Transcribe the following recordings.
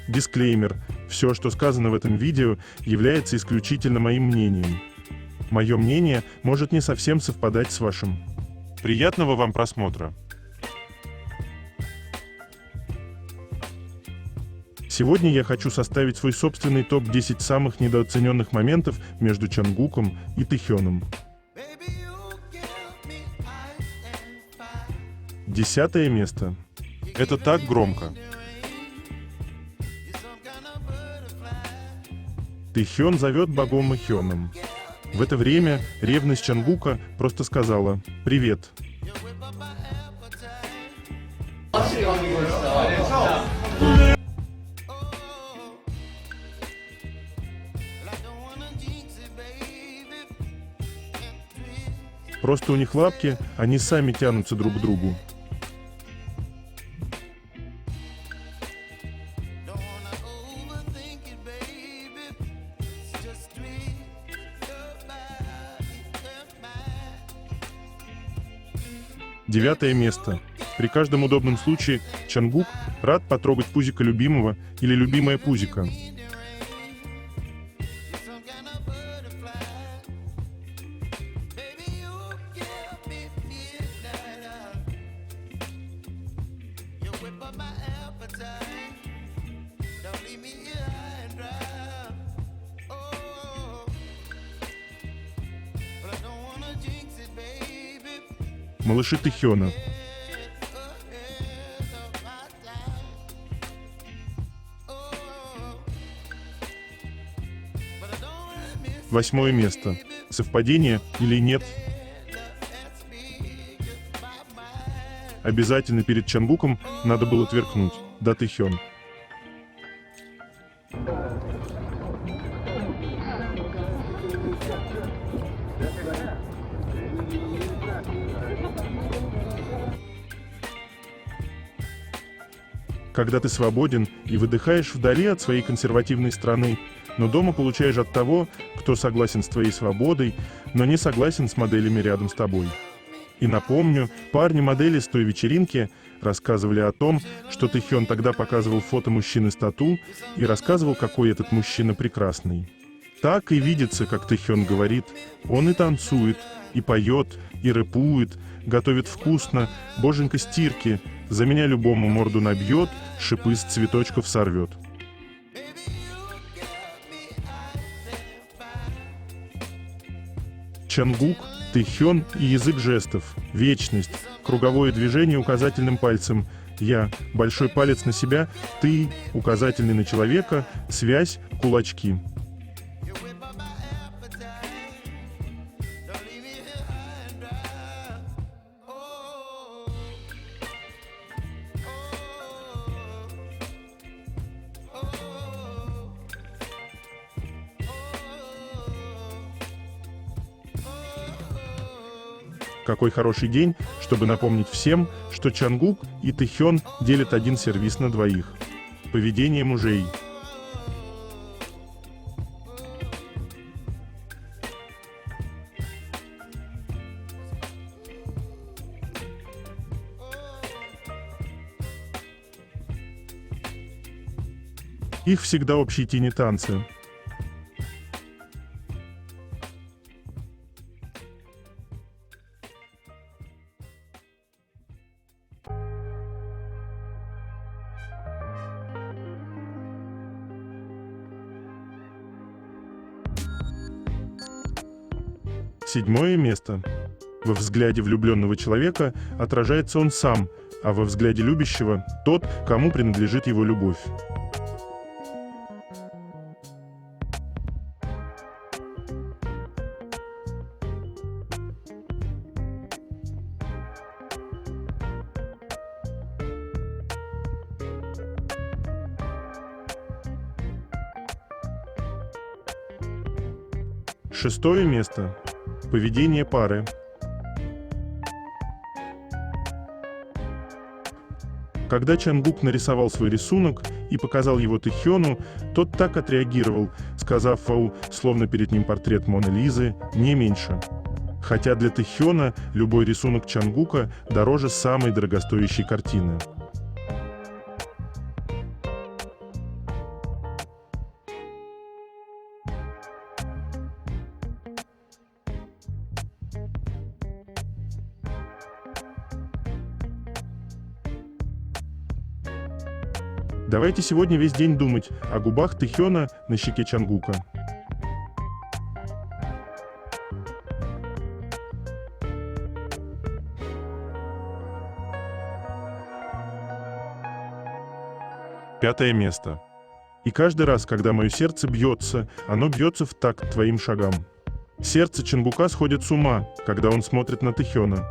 Дисклеймер. Все, что сказано в этом видео, является исключительно моим мнением. Мое мнение может не совсем совпадать с вашим. Приятного вам просмотра. Сегодня я хочу составить свой собственный топ-10 самых недооцененных моментов между Чонгуком и Тэхёном. 10 место. Это так громко. Тэхён зовет Багома Хёном. В это время ревность Чонгука просто сказала «Привет». Просто у них лапки, они сами тянутся друг к другу. Девятое место. При каждом удобном случае Чонгук рад потрогать пузико любимого или любимое пузико. Малыши Тэхёна. Восьмое место. Совпадение или нет? Обязательно перед Чонгуком надо было тверкнуть. Да, Тэхён. Когда ты свободен и выдыхаешь вдали от своей консервативной страны, но дома получаешь от того, кто согласен с твоей свободой, но не согласен с моделями рядом с тобой. И напомню, парни-модели с той вечеринки рассказывали о том, что Тэхён тогда показывал фото мужчины с тату и рассказывал, какой этот мужчина прекрасный. Так и видится, как Тэхён говорит, он и танцует, и поет, и рэпует, готовит вкусно, боженька стирки, за меня любому морду набьет, шипы с цветочков сорвет. Чонгук, Тэхён и язык жестов, вечность, круговое движение указательным пальцем, я, большой палец на себя, ты, указательный на человека, связь, кулачки. Какой хороший день, чтобы напомнить всем, что Чонгук и Тэхён делят один сервиз на двоих. Поведение мужей. Их всегда общие тени-танцы. Седьмое место. Во взгляде влюбленного человека отражается он сам, а во взгляде любящего – тот, кому принадлежит его любовь. Шестое место. Поведение пары. Когда Чонгук нарисовал свой рисунок и показал его Тэхёну, тот так отреагировал, сказав «Вау», словно перед ним портрет Моны Лизы, не меньше. Хотя для Тэхёна любой рисунок Чонгука дороже самой дорогостоящей картины. Давайте сегодня весь день думать о губах Тэхёна на щеке Чангука. Пятое место. И каждый раз, когда мое сердце бьется, оно бьется в такт твоим шагам. Сердце Чангука сходит с ума, когда он смотрит на Тэхёна.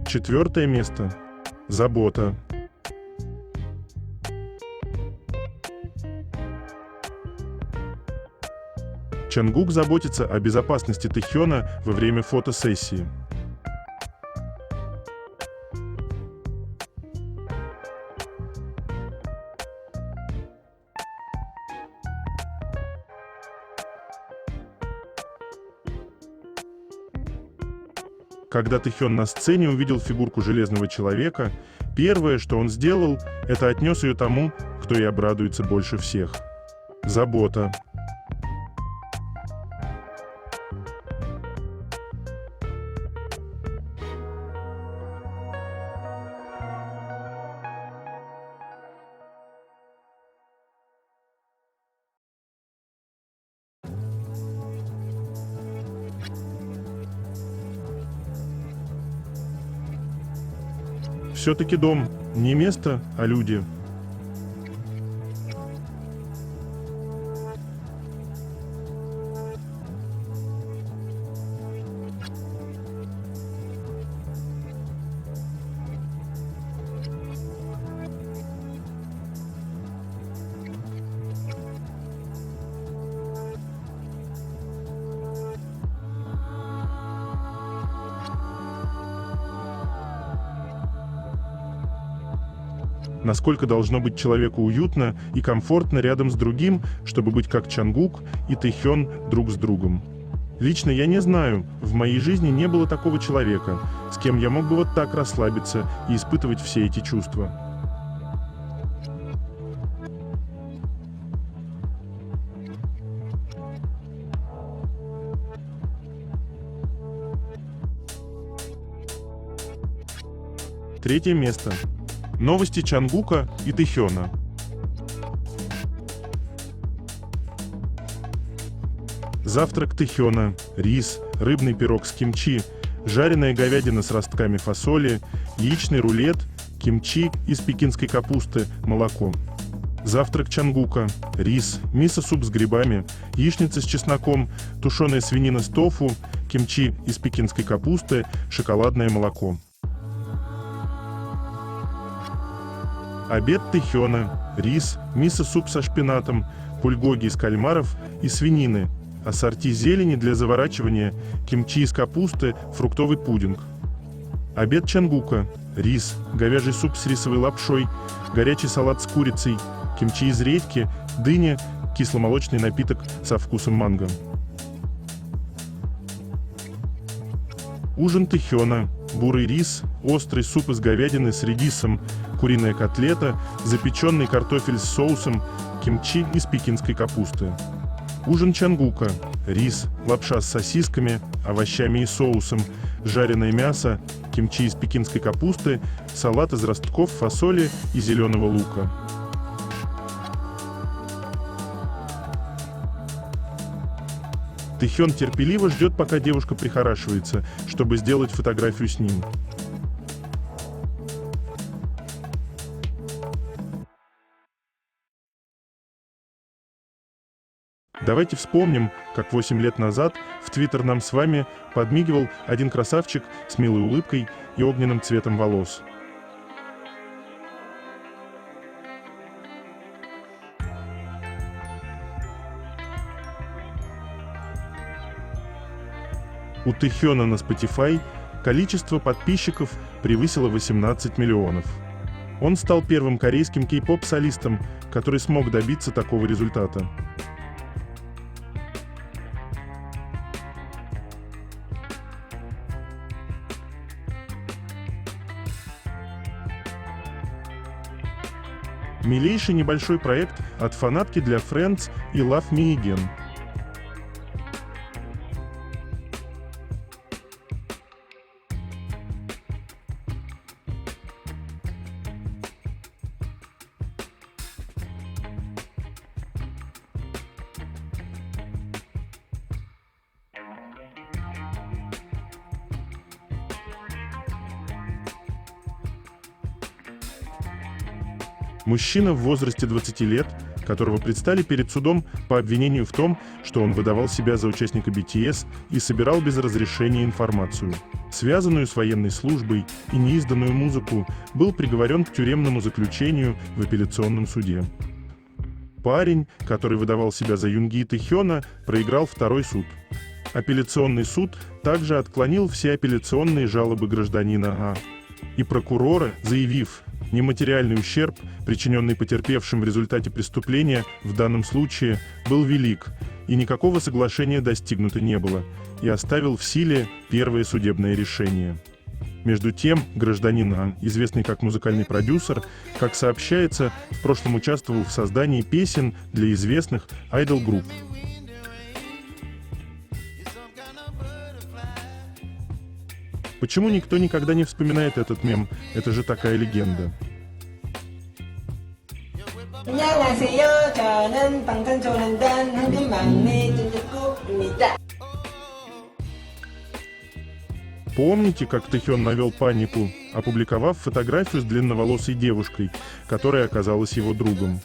Четвертое место. Забота. Чангук заботится о безопасности Тэхёна во время фотосессии. Когда Тэхён на сцене увидел фигурку Железного Человека, первое, что он сделал, это отнес ее тому, кто и обрадуется больше всех. Забота. Все-таки дом не место, а люди. Насколько должно быть человеку уютно и комфортно рядом с другим, чтобы быть как Чангук и Тэхён друг с другом. Лично я не знаю, в моей жизни не было такого человека, с кем я мог бы вот так расслабиться и испытывать все эти чувства. Третье место. Новости Чангука и Тэхёна. Завтрак Тэхёна, рис, рыбный пирог с кимчи, жареная говядина с ростками фасоли, яичный рулет, кимчи из пекинской капусты, молоко. Завтрак Чангука, рис, мисо-суп с грибами, яичница с чесноком, тушеная свинина с тофу, кимчи из пекинской капусты, шоколадное молоко. Обед Тэхёна, рис, мисо-суп со шпинатом, пульгоги из кальмаров и свинины, ассорти зелени для заворачивания, кимчи из капусты, фруктовый пудинг. Обед Чангука, рис, говяжий суп с рисовой лапшой, горячий салат с курицей, кимчи из редьки, дыня, кисломолочный напиток со вкусом манго. Ужин Тэхёна, бурый рис, острый суп из говядины с редисом, куриная котлета, запеченный картофель с соусом, кимчи из пекинской капусты. Ужин Чангука, рис, лапша с сосисками, овощами и соусом, жареное мясо, кимчи из пекинской капусты, салат из ростков фасоли и зеленого лука. Тэхён терпеливо ждет, пока девушка прихорашивается, чтобы сделать фотографию с ним. Давайте вспомним, как 8 лет назад в Твиттер нам с вами подмигивал один красавчик с милой улыбкой и огненным цветом волос. У Тэхёна на Spotify количество подписчиков превысило 18 миллионов. Он стал первым корейским кей-поп-солистом, который смог добиться такого результата. Милейший небольшой проект от фанатки для Friends и Love Me Again. Мужчина в возрасте 20 лет, которого предстали перед судом по обвинению в том, что он выдавал себя за участника BTS и собирал без разрешения информацию, связанную с военной службой и неизданную музыку, был приговорен к тюремному заключению в апелляционном суде. Парень, который выдавал себя за Юнги Тэхёна, проиграл второй суд. Апелляционный суд также отклонил все апелляционные жалобы гражданина А. И прокурора, заявив, нематериальный ущерб, причиненный потерпевшим в результате преступления, в данном случае был велик, и никакого соглашения достигнуто не было, и оставил в силе первое судебное решение. Между тем, гражданин А, известный как музыкальный продюсер, как сообщается, в прошлом участвовал в создании песен для известных айдол-групп. Почему никто никогда не вспоминает этот мем? Это же такая легенда. Помните, как Тэхён навел панику, опубликовав фотографию с длинноволосой девушкой, которая оказалась его другом?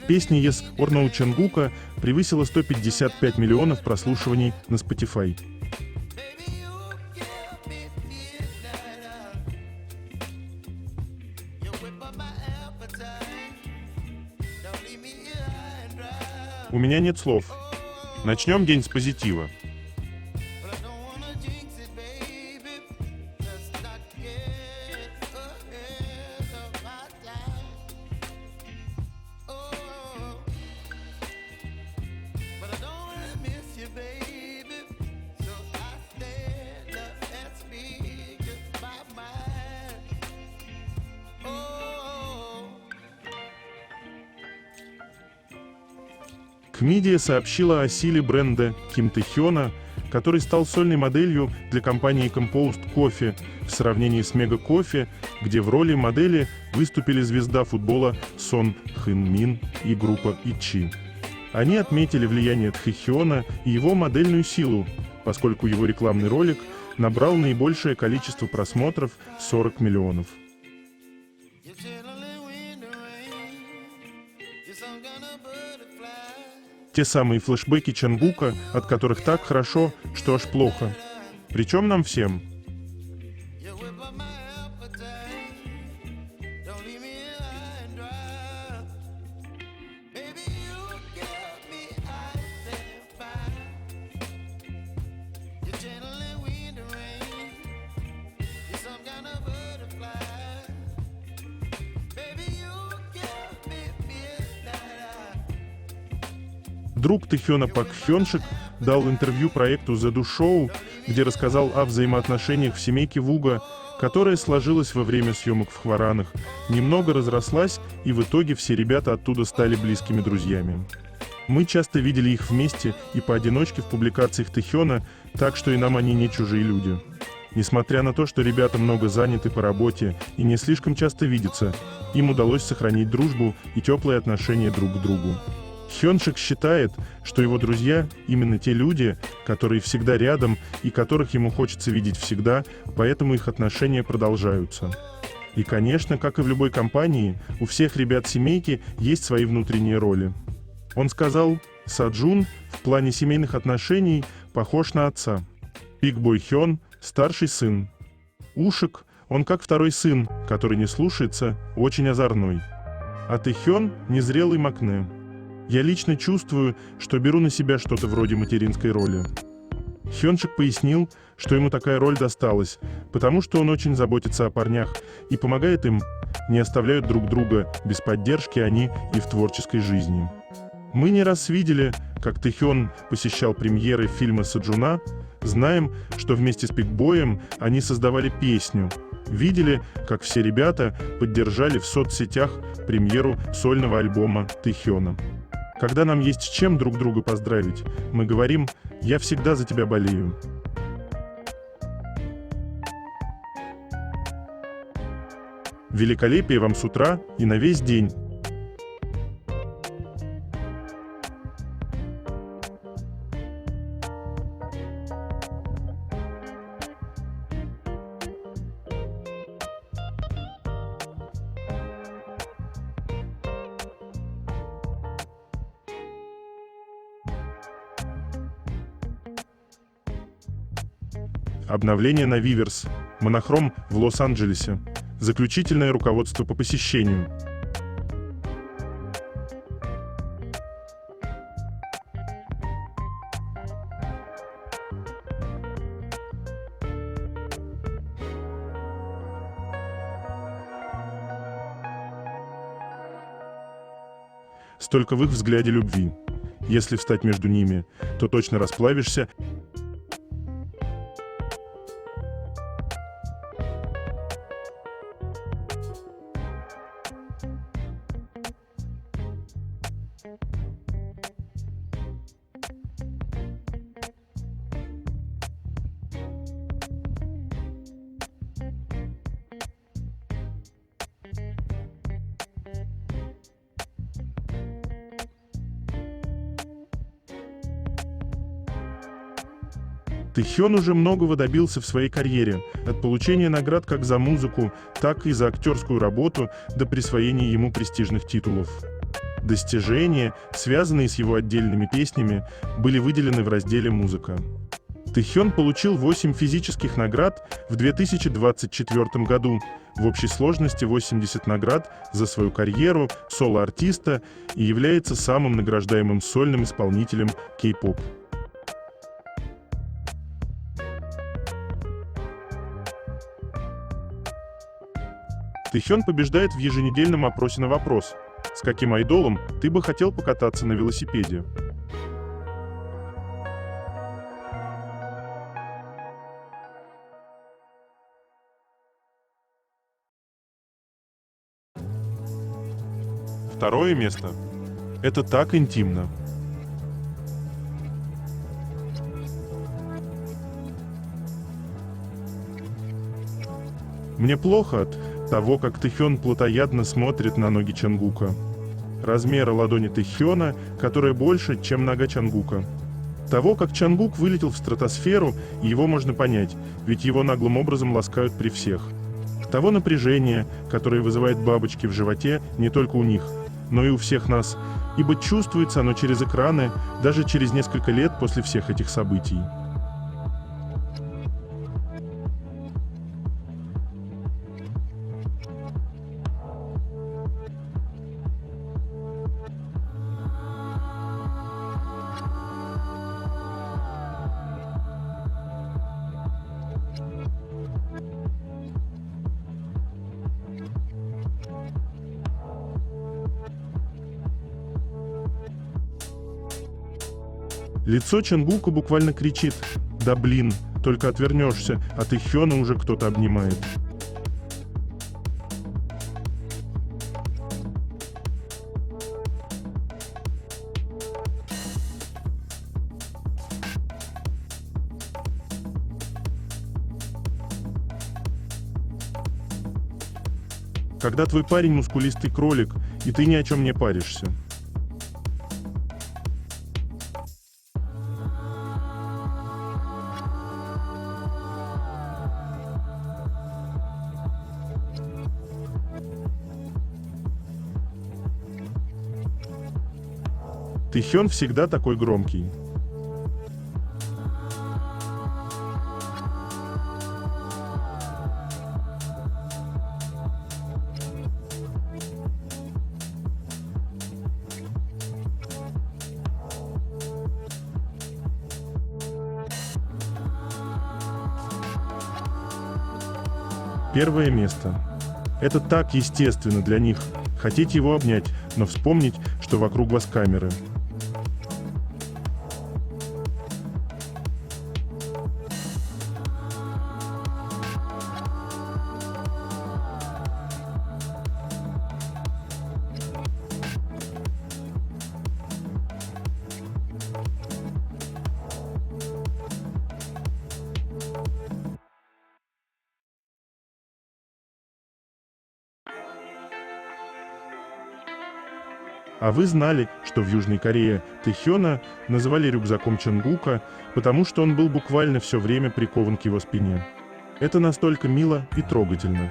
Песня «Yes or No» Чонгука превысила 155 миллионов прослушиваний на Spotify. У меня нет слов. Начнем день с позитива. Кмидия сообщила о силе бренда Ким Тэхёна, который стал сольной моделью для компании Composed Coffee в сравнении с Mega Coffee, где в роли модели выступили звезда футбола Сон Хэн Мин и группа ИЧИ. Они отметили влияние Тэхёна и его модельную силу, поскольку его рекламный ролик набрал наибольшее количество просмотров – 40 миллионов. Те самые флешбеки Чонгука, от которых так хорошо, что аж плохо. Причем нам всем. Друг Тэхёна Пак Хёншик дал интервью проекту The Do Show, где рассказал о взаимоотношениях в семейке Вуга, которая сложилась во время съемок в Хваранах, немного разрослась, и в итоге все ребята оттуда стали близкими друзьями. Мы часто видели их вместе и поодиночке в публикациях Тэхёна, так что и нам они не чужие люди. Несмотря на то, что ребята много заняты по работе и не слишком часто видятся, им удалось сохранить дружбу и теплые отношения друг к другу. Хёншик считает, что его друзья – именно те люди, которые всегда рядом и которых ему хочется видеть всегда, поэтому их отношения продолжаются. И, конечно, как и в любой компании, у всех ребят семейки есть свои внутренние роли. Он сказал, Саджун в плане семейных отношений похож на отца. Биг Бой Хён – старший сын. Ушик – он как второй сын, который не слушается, очень озорной. А Тэхён – незрелый Макне. Я лично чувствую, что беру на себя что-то вроде материнской роли. Хёншик пояснил, что ему такая роль досталась, потому что он очень заботится о парнях и помогает им, не оставляют друг друга, без поддержки они и в творческой жизни. Мы не раз видели, как Тэхён посещал премьеры фильма «Саджуна», знаем, что вместе с Бигбоем они создавали песню, видели, как все ребята поддержали в соцсетях премьеру сольного альбома Тэхёна. Когда нам есть с чем друг друга поздравить, мы говорим «Я всегда за тебя болею». Великолепия вам с утра и на весь день. Обновление на Виверс. Монохром в Лос-Анджелесе. Заключительное руководство по посещению. Столько в их взгляде любви. Если встать между ними, то точно расплавишься. Тэхён уже многого добился в своей карьере, от получения наград как за музыку, так и за актерскую работу до присвоения ему престижных титулов. Достижения, связанные с его отдельными песнями, были выделены в разделе «Музыка». Тэхён получил 8 физических наград в 2024 году, в общей сложности 80 наград за свою карьеру соло-артиста и является самым награждаемым сольным исполнителем кей-поп. Тэхён побеждает в еженедельном опросе на вопрос: с каким айдолом ты бы хотел покататься на велосипеде? Второе место. Это так интимно. Мне плохо от того, как Тэхён плотоядно смотрит на ноги Чангука. Размера ладони Тэхёна, которая больше, чем нога Чангука. Того, как Чангук вылетел в стратосферу, и его можно понять, ведь его наглым образом ласкают при всех. Того напряжения, которое вызывает бабочки в животе не только у них, но и у всех нас, ибо чувствуется оно через экраны, даже через несколько лет после всех этих событий. Лицо Чангука буквально кричит: «Да блин, только отвернешься, а Тэхёна уже кто-то обнимает». Когда твой парень мускулистый кролик, и ты ни о чем не паришься. Тэхён всегда такой громкий. Первое место. Это так естественно для них. Хотеть его обнять, но вспомнить, что вокруг вас камеры. А вы знали, что в Южной Корее Тэхёна называли рюкзаком Чонгука, потому что он был буквально все время прикован к его спине? Это настолько мило и трогательно.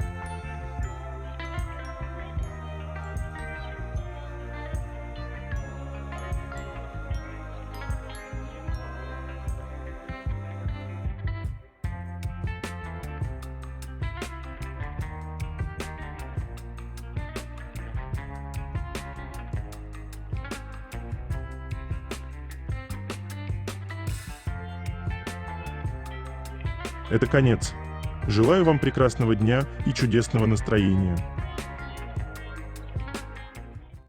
Это конец. Желаю вам прекрасного дня и чудесного настроения.